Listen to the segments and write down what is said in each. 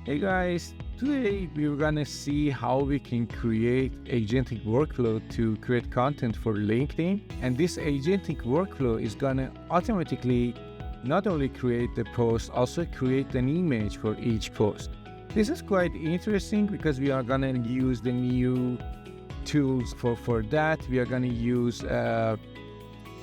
Hey guys, today we're gonna see how we can create agentic workflow to create content for LinkedIn. And this agentic workflow is gonna automatically not only create the post, also create an image for each post. This is quite interesting because we are gonna use the new tools for that. We are gonna use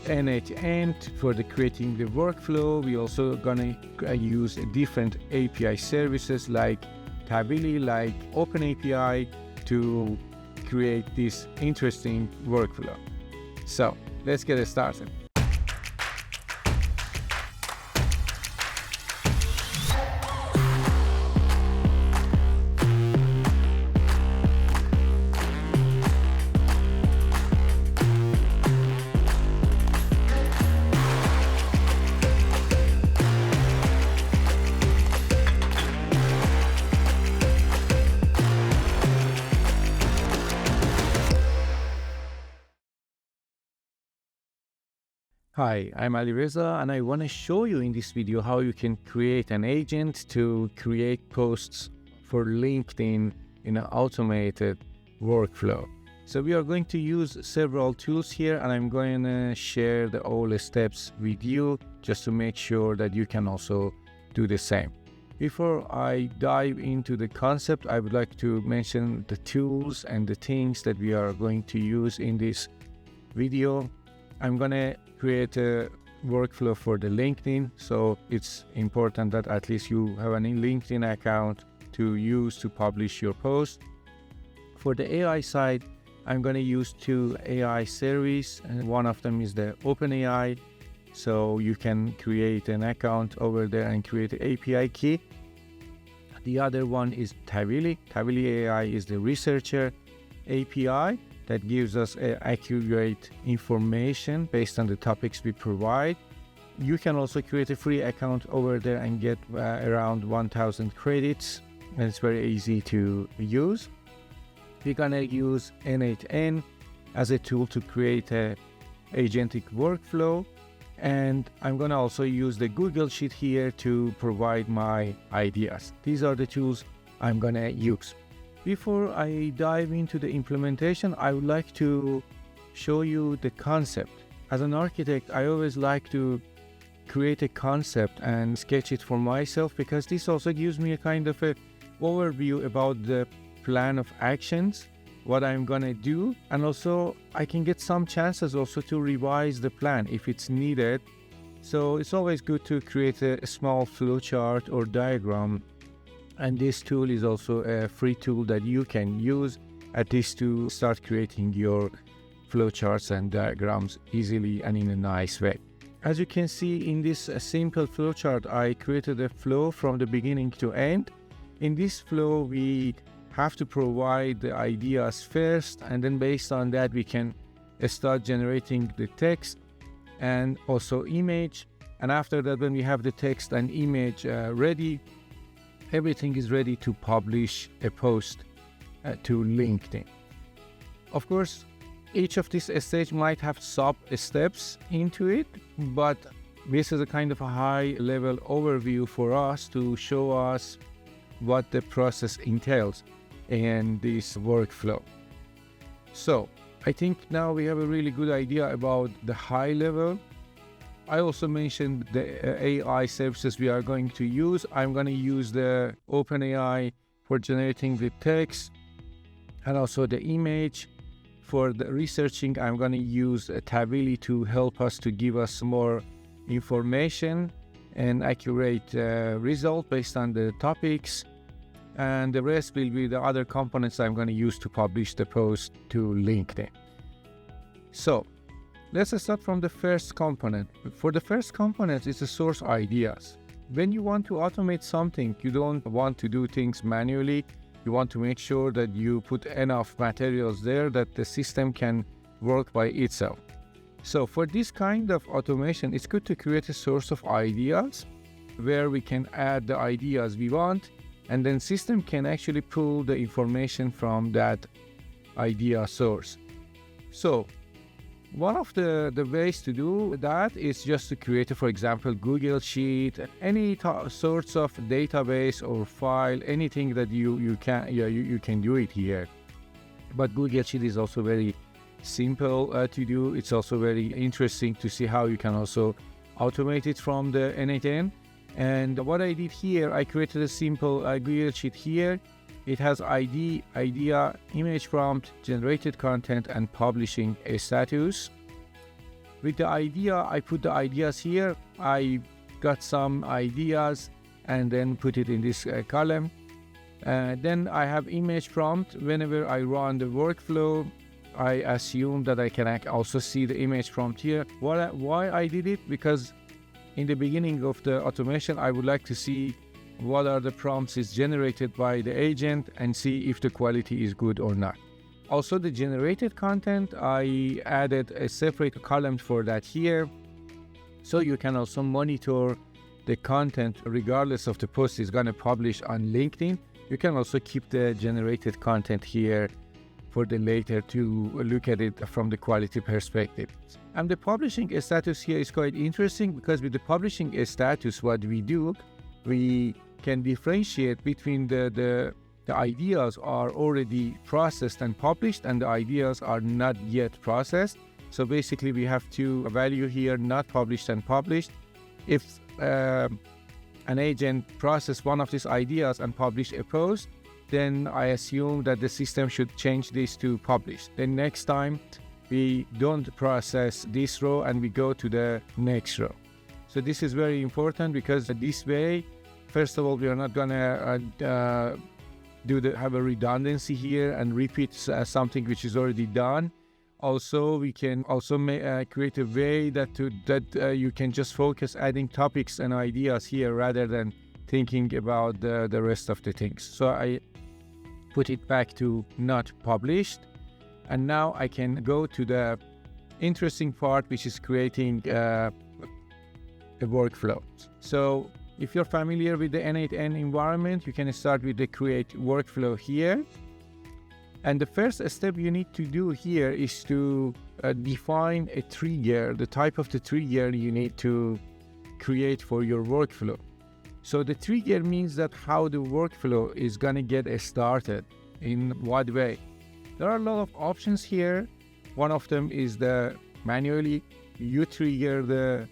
N8N for the creating the workflow. We also gonna use different API services like Tavily, like OpenAI to create this interesting workflow. So let's get started. Hi, I'm Ali Reza, and I want to show you in this video how you can create an agent to create posts for LinkedIn in an automated workflow. So we are going to use several tools here, and I'm going to share all the steps with you just to make sure that you can also do the same. Before I dive into the concept, I would like to mention the tools and the things that we are going to use in this video. I'm going to create a workflow for the LinkedIn, so it's important that at least you have a LinkedIn account to use to publish your post. For the AI side, I'm going to use two AI services, and one of them is the OpenAI, so you can create an account over there and create an API key. The other one is Tavily. Tavily AI is the researcher API that gives us accurate information based on the topics we provide. You can also create a free account over there and get around 1,000 credits, and it's very easy to use. We're gonna use N8N as a tool to create a agentic workflow, and I'm gonna also use the Google Sheet here to provide my ideas. These are the tools I'm gonna use. Before I dive into the implementation, I would like to show you the concept. As an architect, I always like to create a concept and sketch it for myself, because this also gives me a kind of a overview about the plan of actions, what I'm gonna do, and also I can get some chances also to revise the plan if it's needed. So it's always good to create a small flowchart or diagram. And this tool is also a free tool that you can use at least to start creating your flowcharts and diagrams easily and in a nice way. As you can see in this simple flowchart, I created a flow from the beginning to end. In this flow, we have to provide the ideas first, and then based on that, we can start generating the text and also image. And after that, when we have the text and image ready, everything is ready to publish a post to LinkedIn. Of course, each of these stages might have sub steps into it, but this is a kind of a high level overview for us to show us what the process entails in this workflow. So I think now we have a really good idea about the high level. I also mentioned the AI services we are going to use. I'm going to use the OpenAI for generating the text and also the image. For the researching, I'm going to use Tavily to help us to give us more information and accurate result based on the topics. And the rest will be the other components I'm going to use to publish the post to LinkedIn. So let's start from the first component. For the first component, it's the source ideas. When you want to automate something, you don't want to do things manually. You want to make sure that you put enough materials there that the system can work by itself. So for this kind of automation, it's good to create a source of ideas where we can add the ideas we want, and then system can actually pull the information from that idea source. So one of the ways to do that is just to create, for example, Google Sheet, any sorts of database or file, anything that you can do it here. But Google Sheet is also very simple to do. It's also very interesting to see how you can also automate it from the N8N. And what I did here, I created a simple Google Sheet here. It has ID, idea, image prompt, generated content, and publishing a status. With the idea, I put the ideas here. I got some ideas and then put it in this column. Then I have image prompt. Whenever I run the workflow, I assume that I can also see the image prompt here. Why I did it? Because in the beginning of the automation, I would like to see what are the prompts is generated by the agent and see if the quality is good or not. Also, the generated content, I added a separate column for that here. So you can also monitor the content regardless of the post is going to publish on LinkedIn. You can also keep the generated content here for the later to look at it from the quality perspective. And the publishing status here is quite interesting because with the publishing status, what we do, we can differentiate between the ideas are already processed and published and the ideas are not yet processed. So basically we have two value here, not published and published. If an agent process one of these ideas and publish a post, then I assume that the system should change this to published. Then next time we don't process this row and we go to the next row. So this is very important because this way, first of all, we are not gonna have a redundancy here and repeat something which is already done. Also, we can also create a way that you can just focus adding topics and ideas here rather than thinking about the rest of the things. So I put it back to not published. And now I can go to the interesting part, which is creating a workflow. So if you're familiar with the N8N environment, you can start with the create workflow here. And the first step you need to do here is to define a trigger, the type of the trigger you need to create for your workflow. So the trigger means that how the workflow is going to get started, in what way. There are a lot of options here. One of them is the manually, you trigger the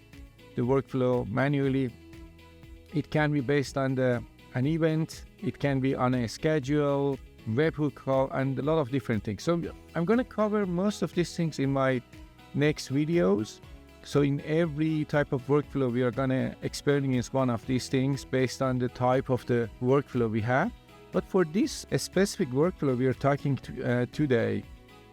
workflow manually. It can be based on an event, it can be on a schedule, webhook call, and a lot of different things. So I'm going to cover most of these things in my next videos. So in every type of workflow, we are going to experience one of these things based on the type of the workflow we have. But for this specific workflow we are talking today,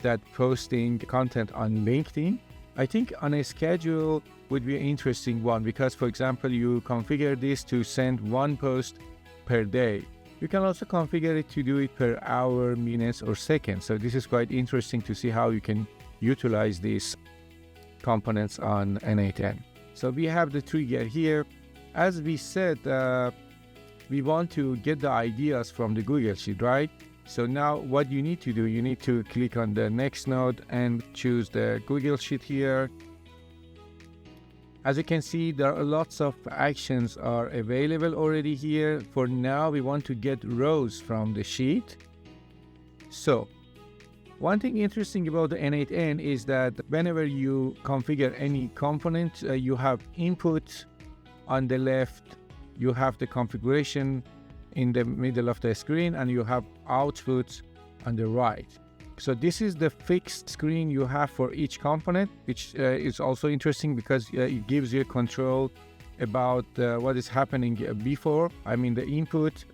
that posting content on LinkedIn, I think on a schedule would be an interesting one because, for example, you configure this to send one post per day. You can also configure it to do it per hour, minutes, or seconds. So this is quite interesting to see how you can utilize these components on N8N. So we have the trigger here. As we said, we want to get the ideas from the Google Sheet, right? So now what you need to do, you need to click on the next node and choose the Google Sheet here. As you can see, there are lots of actions are available already here. For now, we want to get rows from the sheet. So one thing interesting about the N8N is that whenever you configure any component, you have input on the left, you have the configuration in the middle of the screen, and you have output on the right. So this is the fixed screen you have for each component, which is also interesting because it gives you control about what is happening before. I mean the input,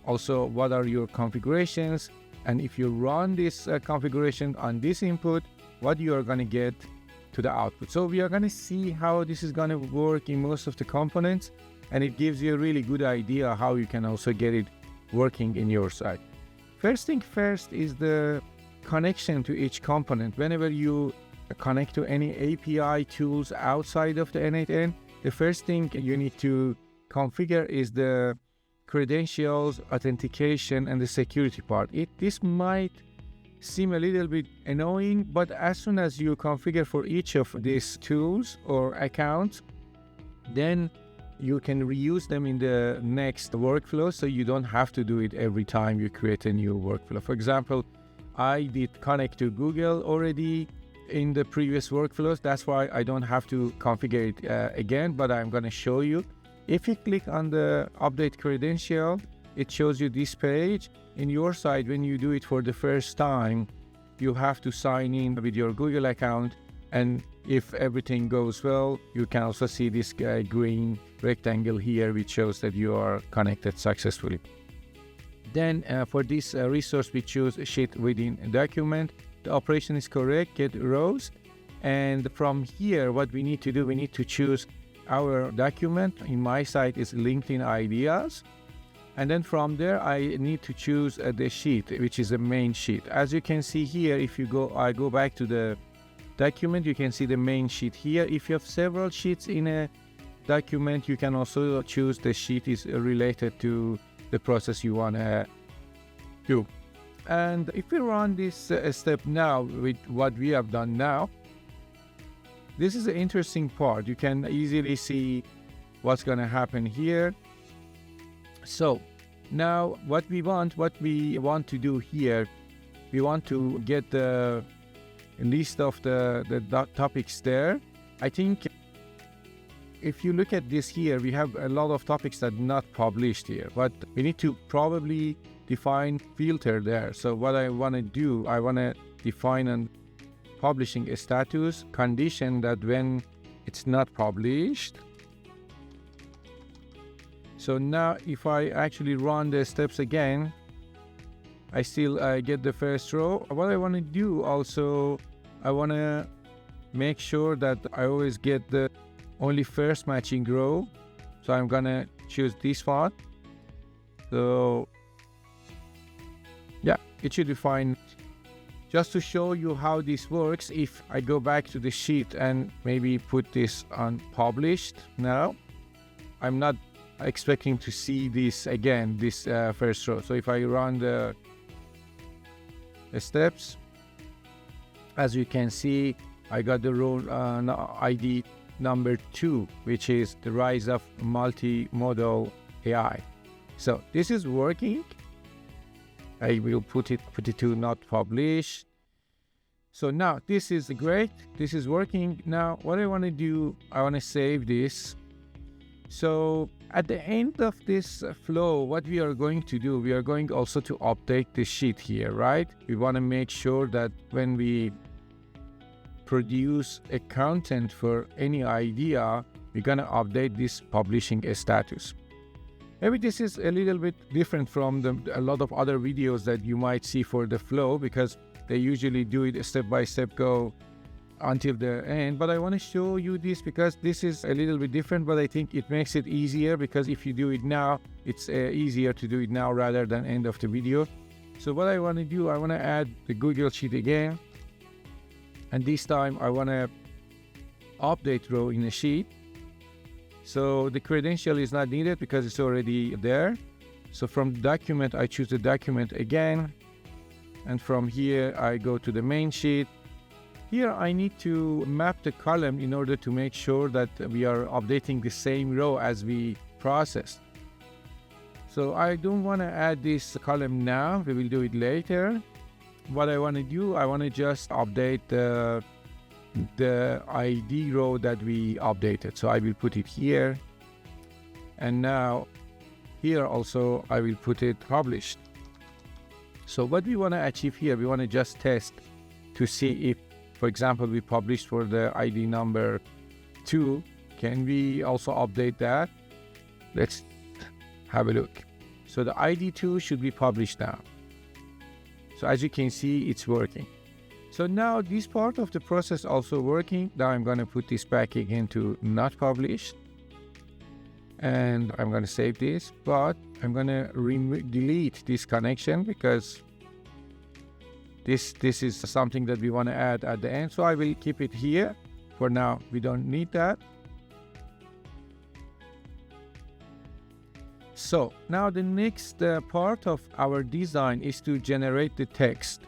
also what are your configurations, and if you run this configuration on this input, what you are going to get to the output. So we are going to see how this is going to work in most of the components, and it gives you a really good idea how you can also get it working in your side. First thing first is the connection to each component. Whenever you connect to any API tools outside of the N8N, the first thing you need to configure is the credentials, authentication, and the security part. This might seem a little bit annoying, but as soon as you configure for each of these tools or accounts, then you can reuse them in the next workflow, so you don't have to do it every time you create a new workflow. For example, I did connect to Google already in the previous workflows. That's why I don't have to configure it again, but I'm going to show you. If you click on the update credential, it shows you this page. In your side, when you do it for the first time, you have to sign in with your Google account, and if everything goes well, you can also see this green rectangle here, which shows that you are connected successfully. Then for this resource, we choose sheet within a document. The operation is correct, get rows. And from here, what we need to do, we need to choose our document. In my side is LinkedIn ideas. And then from there, I need to choose the sheet, which is the main sheet. As you can see here, if you go, I go back to the document, you can see the main sheet here. If you have several sheets in a document, you can also choose the sheet is related to the process you want to do. And if we run this step now with what we have done now, this is the interesting part. You can easily see what's going to happen here. So now what we want to do here, we want to get the list of the topics there. I think if you look at this here, we have a lot of topics that are not published here, but we need to probably define filter there. So what I want to do, I want to define a publishing status condition that when it's not published. So now if I actually run the steps again, I still get the first row. What I want to do also, I want to make sure that I always get the only first matching row. So I'm going to choose this one. So yeah, it should be fine. Just to show you how this works, if I go back to the sheet and maybe put this on published now, I'm not expecting to see this again, this first row. So if I run the steps, as you can see, I got the row ID number 2, which is the rise of multimodal AI. So this is working. I will put it to not publish. So now this is great. This is working. Now what I want to do, I want to save this. So at the end of this flow, what we are going to do, we are going also to update the sheet here, right? We want to make sure that when we produce a content for any idea, we're going to update this publishing status. Maybe this is a little bit different from a lot of other videos that you might see for the flow, because they usually do it step by step, go until the end. But I want to show you this because this is a little bit different, but I think it makes it easier, because if you do it now, it's easier to do it now rather than end of the video. So what I want to do, I want to add the Google Sheet again. And this time I want to update row in the sheet. So the credential is not needed because it's already there. So from document, I choose the document again. And from here, I go to the main sheet. Here, I need to map the column in order to make sure that we are updating the same row as we processed. So I don't want to add this column now. We will do it later. What I want to do, I want to just update the ID row that we updated. So I will put it here. And now here also, I will put it published. So what we want to achieve here, we want to just test to see if, for example, we published for the ID number 2. Can we also update that? Let's have a look. So the ID 2 should be published now. So as you can see, it's working. So now this part of the process also working. Now I'm going to put this back again to not published. And I'm going to save this, but I'm going to delete this connection because this is something that we want to add at the end. So I will keep it here. For now, we don't need that. So now the next part of our design is to generate the text.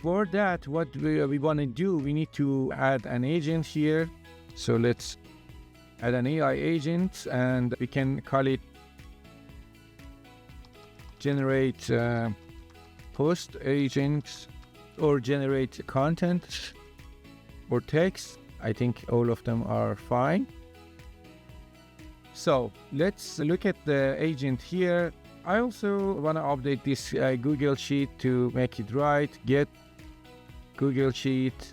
for that, what we want to do, we need to add an agent here. So let's add an AI agent, and we can call it generate post agent, or generate content or text. I think all of them are fine. So let's look at the agent here. I also want to update this Google Sheet to make it right. Get Google Sheet.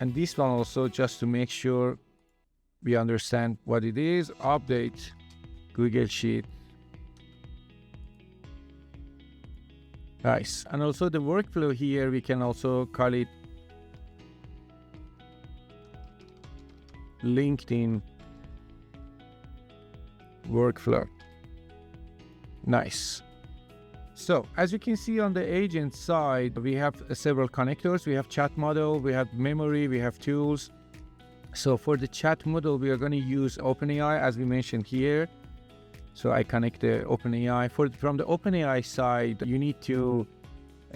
And this one also, just to make sure we understand what it is. Update Google Sheet. Nice. And also the workflow here, we can also call it LinkedIn workflow. Nice. So as you can see on the agent side, we have several connectors. We have chat model, we have memory, we have tools. So for the chat model, we are going to use OpenAI as we mentioned here. So I connect the OpenAI. From the OpenAI side, you need to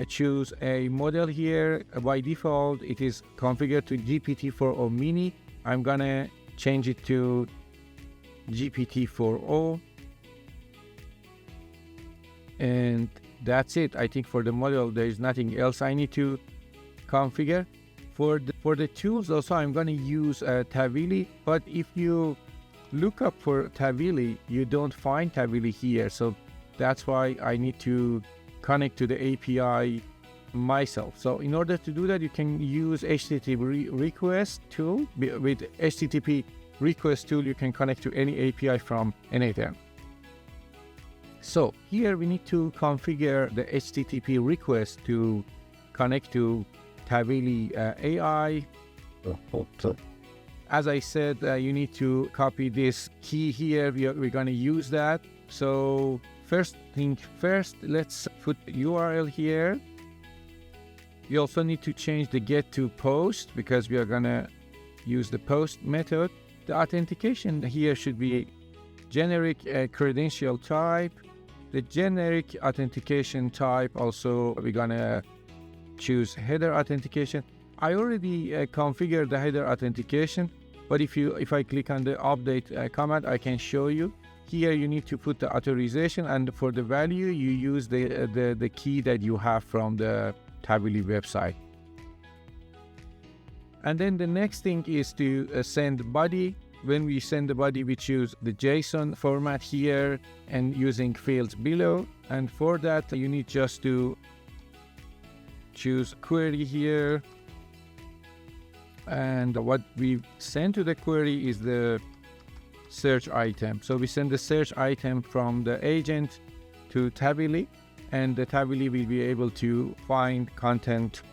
choose a model here. By default, it is configured to GPT-4o mini. I'm gonna change it to GPT-4o. And that's it. I think for the model, there is nothing else I need to configure. For the tools also, I'm gonna use Tavily. But if you look up for Tavily, you don't find Tavily here. So that's why I need to connect to the API myself. So in order to do that, you can use HTTP request tool. With HTTP request tool, you can connect to any API from anything. So here we need to configure the HTTP request to connect to Tavily AI. As I said, you need to copy this key here. We're going to use that. So first thing first, let's put URL here. You also need to change the get to post because we are going to use the post method. The authentication here should be generic credential type. The generic authentication type also, we're going to choose header authentication. I already configured the header authentication, but if I click on the update command, I can show you. Here you need to put the authorization, and for the value you use the key that you have from the Tavily website. And then the next thing is to send body. When we send the body, we choose the JSON format here and using fields below. And for that, you need just to choose query here. And what we send to the query is the search item. So we send the search item from the agent to Tavily, and the Tavily will be able to find content,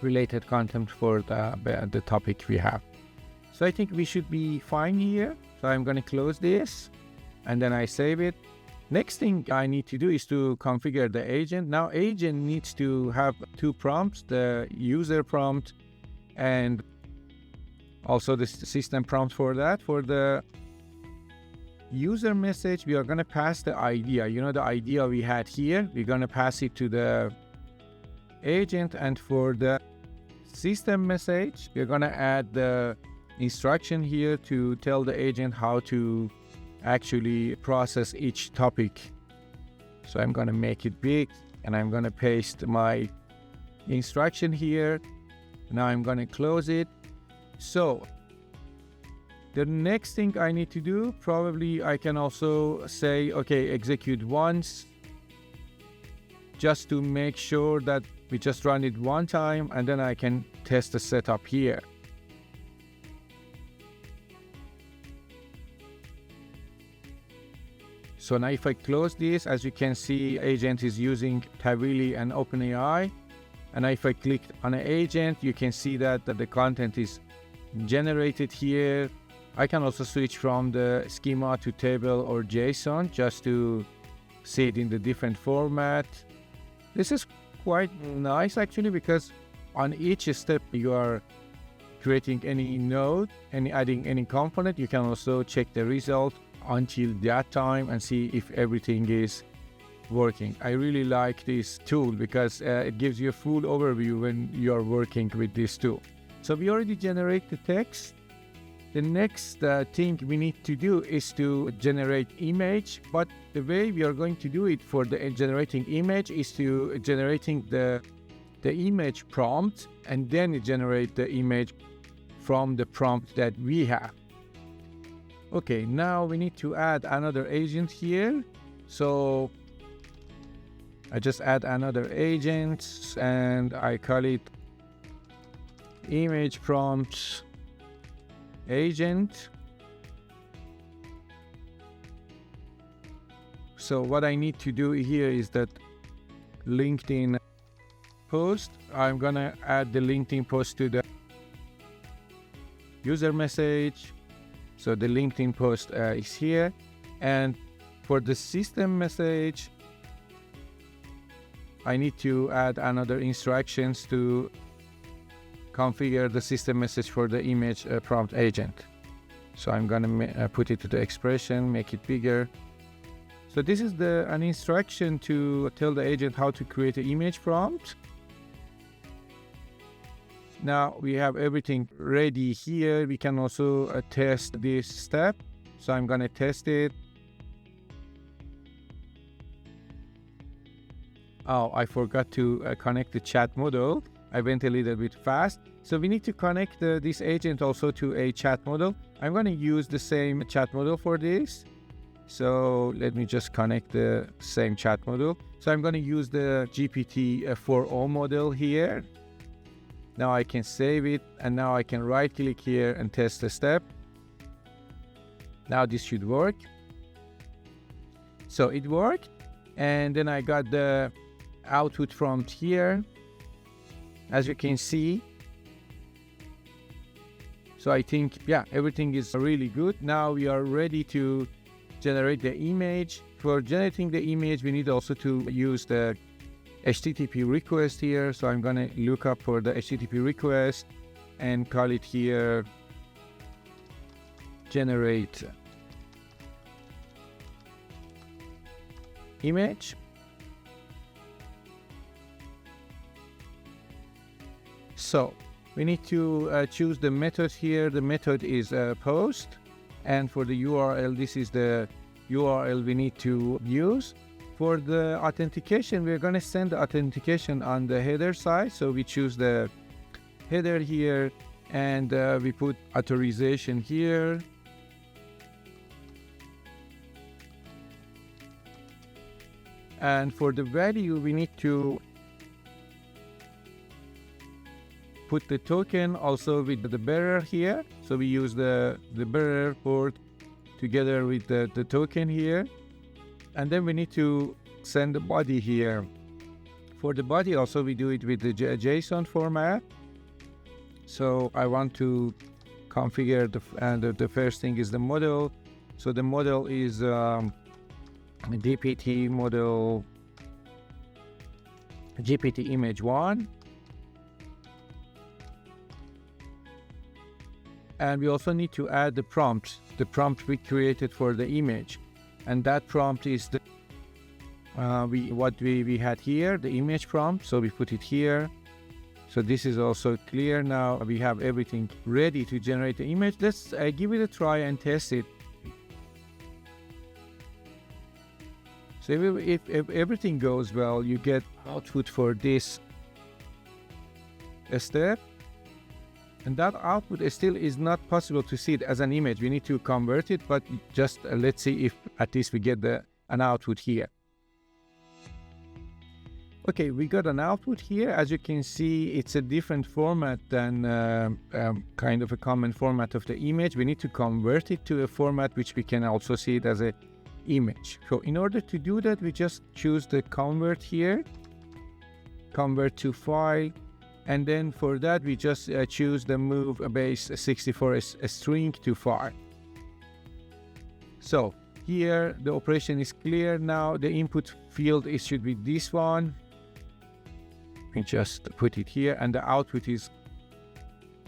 related content for the topic we have. So I think we should be fine here. So I'm going to close this and then I save it. Next thing I need to do is to configure the agent. Now agent needs to have two prompts, the user prompt and also the system prompt for that. For the user message, we are going to pass the idea. You know, the idea we had here, we're going to pass it to the agent. And for the system message, we're going to add the instruction here to tell the agent how to actually process each topic. So I'm going to make it big and I'm going to paste my instruction here. Now I'm going to close it. So the next thing I need to do, probably I can also say, okay, execute once, just to make sure that we just run it one time, and then I can test the setup here. So now if I close this, as you can see, agent is using Tavily and OpenAI. And if I click on an agent, you can see that the content is generated here. I can also switch from the schema to table or JSON just to see it in the different format. This is quite nice actually, because on each step you are creating any node and adding any component. You can also check the result until that time and see if everything is working. I really like this tool because it gives you a full overview when you're working with this tool. So we already generate the text. The next thing we need to do is to generate image, but the way we are going to do it for the generating image is to generating the image prompt and then generate the image from the prompt that we have. Okay, now we need to add another agent here. So I just add another agent and I call it image prompt agent. So what I need to do here is that LinkedIn post, I'm gonna add the LinkedIn post to the user message. So the LinkedIn post is here, and for the system message I need to add another instructions to configure the system message for the image prompt agent. So I'm gonna put it to the expression, make it bigger. So this is an instruction to tell the agent how to create an image prompt. Now we have everything ready here. We can also test this step. So I'm gonna test it. Oh, I forgot to connect the chat model. I went a little bit fast. So we need to connect this agent also to a chat model. I'm gonna use the same chat model for this. So let me just connect the same chat model. So I'm gonna use the GPT-4o model here. Now I can save it, and now I can right click here and test the step. Now this should work. So it worked, and then I got the output prompt here, as you can see. So I think, yeah, everything is really good. Now we are ready to generate the image. For generating the image, we need also to use the HTTP request here. So I'm gonna look up for the HTTP request and call it here generate image. So we need to choose the method here. The method is post, and for the URL, this is the URL we need to use. For the authentication, we're going to send the authentication on the header side. So we choose the header here, and we put authorization here. And for the value, we need to put the token also with the bearer here. So we use the bearer port together with the token here. And then we need to send the body here. For the body also, we do it with the JSON format. So I want to configure the first thing is the model. So the model is GPT model GPT image 1. And we also need to add the prompt we created for the image. And that prompt is what we had here, the image prompt. So we put it here. So this is also clear. Now we have everything ready to generate the image. Let's give it a try and test it. So if everything goes well, you get output for this step. And that output still is not possible to see it as an image. We need to convert it, but just let's see if at least we get an output here. Okay, we got an output here. As you can see, it's a different format than kind of a common format of the image. We need to convert it to a format which we can also see it as an image. So in order to do that, we just choose the convert here, convert to file. And then for that, we just choose the move base 64 string to file. So here, the operation is clear. Now the input field should be this one. We just put it here, and the output is,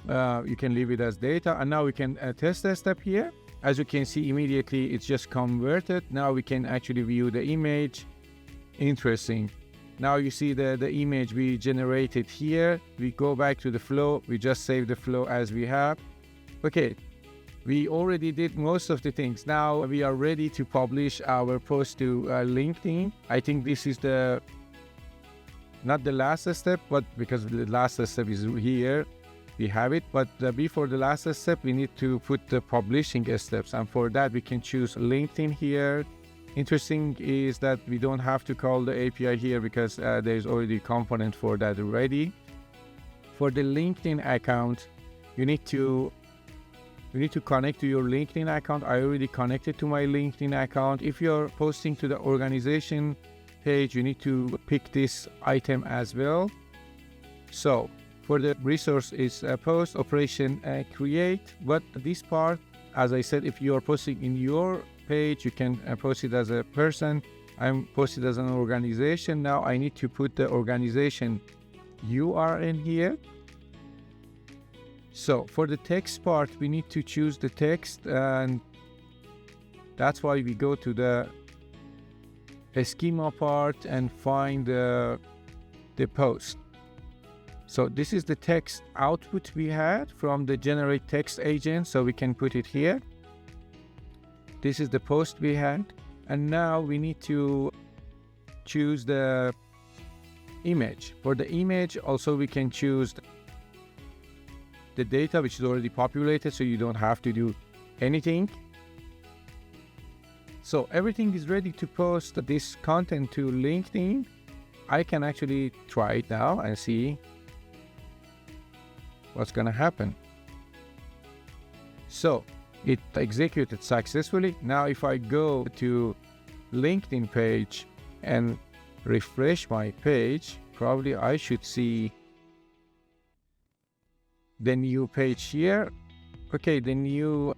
you can leave it as data. And now we can test that step here. As you can see, immediately it's just converted. Now we can actually view the image interesting. Now you see the image we generated here. We go back to the flow. We just save the flow as we have. Okay, we already did most of the things. Now we are ready to publish our post to LinkedIn. I think this is not the last step, but because the last step is here, we have it. But before the last step, we need to put the publishing steps. And for that, we can choose LinkedIn here. Interesting is that we don't have to call the API here because there's already a component for that already. For the LinkedIn account, you need to connect to your LinkedIn account. I already connected to my LinkedIn account. If you're posting to the organization page, you need to pick this item as well. So for the resource is post, operation, create. But this part, as I said, if you are posting in your page, you can post it as a person. I'm posted as an organization. Now I need to put the organization URL here. So for the text part, we need to choose the text, and that's why we go to the schema part and find the post. So this is the text output we had from the generate text agent, so we can put it here. This is the post we had, and now we need to choose the image. For the image, also we can choose the data, which is already populated, so you don't have to do anything. So everything is ready to post this content to LinkedIn. I can actually try it now and see what's gonna happen. So it executed successfully. Now if I go to LinkedIn page and refresh my page, probably I should see the new page here. Okay, the new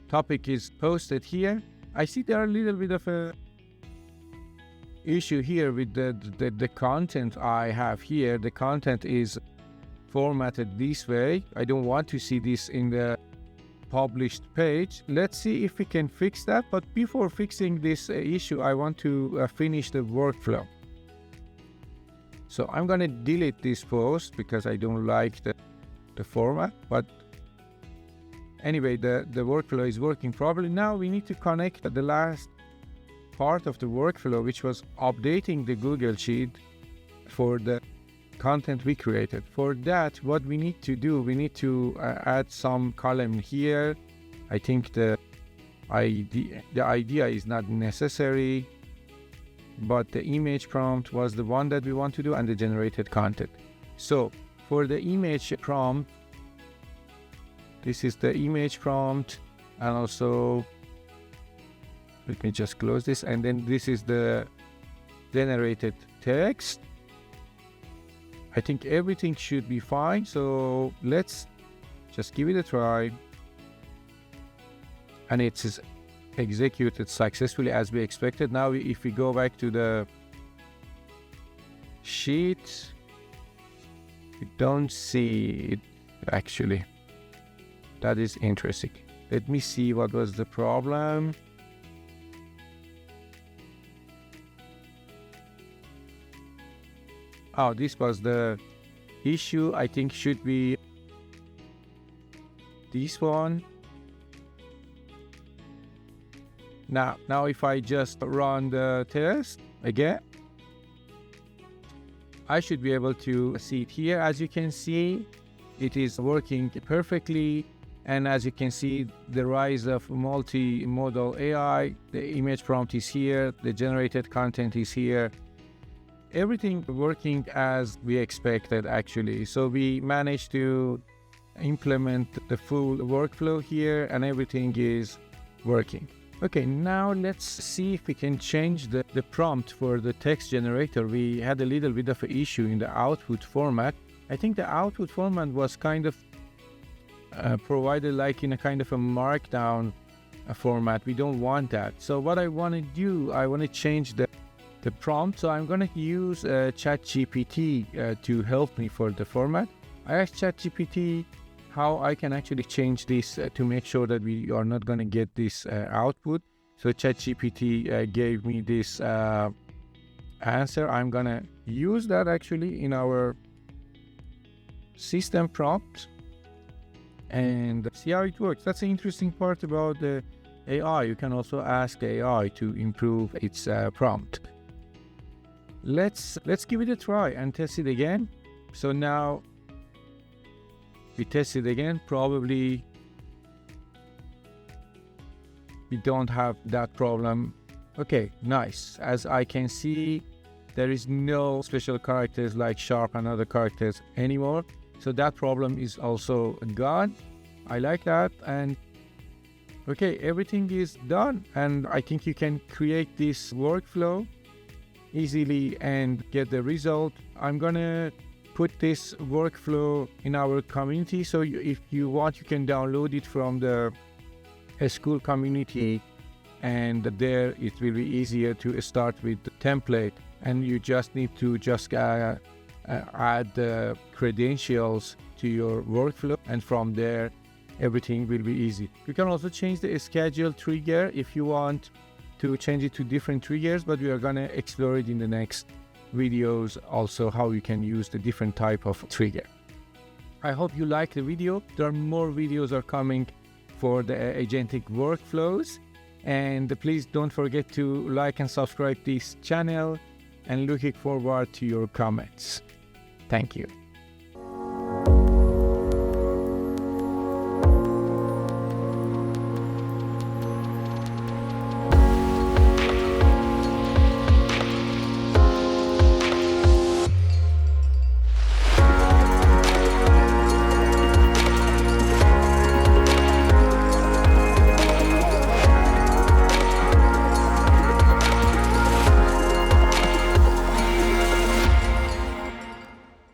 topic is posted here. I see there are a little bit of a issue here with the content I have here. The content is formatted this way. I don't want to see this in the published page. Let's see if we can fix that. But before fixing this issue, I want to finish the workflow. So I'm going to delete this post because I don't like the format. But anyway, the workflow is working properly. Now we need to connect the last part of the workflow, which was updating the Google Sheet for the content we created. For that, what we need to do, we need to add some column here. I think the idea is not necessary, but the image prompt was the one that we want to do, and the generated content. So for the image prompt, this is the image prompt, and also let me just close this, and then this is the generated text. I think everything should be fine, so let's just give it a try. And it's executed successfully as we expected. Now if we go back to the sheet, we don't see it actually. That is interesting. Let me see what was the problem. Oh, this was the issue. I think should be this one. Now if I just run the test again, I should be able to see it here. As you can see, it is working perfectly. And as you can see, the rise of multimodal AI, the image prompt is here, the generated content is here. Everything working as we expected actually. So we managed to implement the full workflow here, and everything is working. Okay, now let's see if we can change the prompt for the text generator. We had a little bit of an issue in the output format. I think the output format was kind of provided like in a kind of a markdown format. We don't want that. So what I want to do, I want to change the prompt. So I'm going to use ChatGPT to help me for the format. I asked ChatGPT how I can actually change this to make sure that we are not going to get this output. So ChatGPT gave me this answer. I'm gonna use that actually in our system prompt and see how it works. That's the interesting part about the AI. You can also ask AI to improve its prompt. Let's give it a try and test it again. So now we test it again. Probably we don't have that problem. Okay, nice. As I can see, there is no special characters like sharp and other characters anymore. So that problem is also gone. I like that. And okay, everything is done. And I think you can create this workflow easily and get the result. I'm gonna put this workflow in our community. So if you want, you can download it from the Skool community, and there it will be easier to start with the template, and you just need to add the credentials to your workflow, and from there everything will be easy. You can also change the schedule trigger if you want to change it to different triggers, but we are gonna explore it in the next videos also, how you can use the different type of trigger. I hope you like the video. There are more videos are coming for the agentic workflows, and please don't forget to like and subscribe this channel, and looking forward to your comments. Thank you.